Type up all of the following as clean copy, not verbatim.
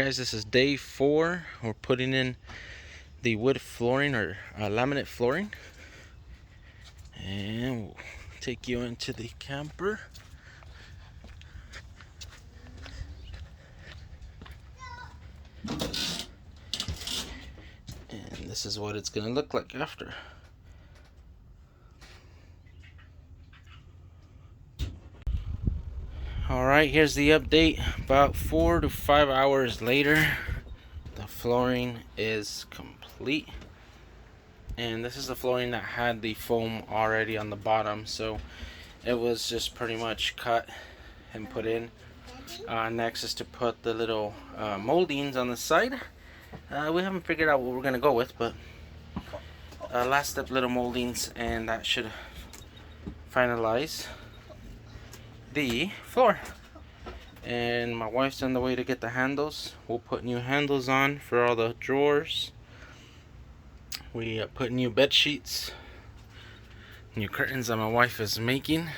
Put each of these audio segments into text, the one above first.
guys, this is day 4. We're putting in the wood flooring or laminate flooring, and we'll take you into the camper. And this is what it's gonna look like after. Alright, here's the update. About 4 to 5 hours later, the flooring is complete. And this is the flooring that had the foam already on the bottom, so it was just pretty much cut and put in. Next is to put the little moldings on the side. We haven't figured out what we're gonna go with, but last step, little moldings, and that should finalize the floor. And my wife's on the way to get the handles. We'll put new handles on for all the drawers. We put new bed sheets, new curtains that my wife is making,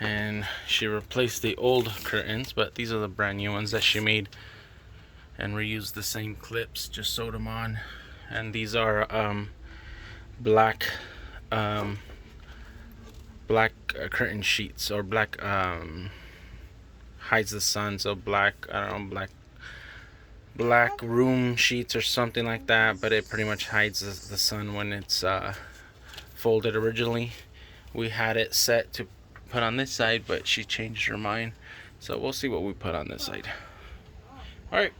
and she replaced the old curtains, but these are the brand new ones that she made, and reused the same clips, just sewed them on. And these are black curtain sheets, or black hides the sun, so black, I don't know, black room sheets or something like that, but it pretty much hides the sun when it's folded. Originally we had it set to put on this side, but she changed her mind, so we'll see what we put on this side. All right.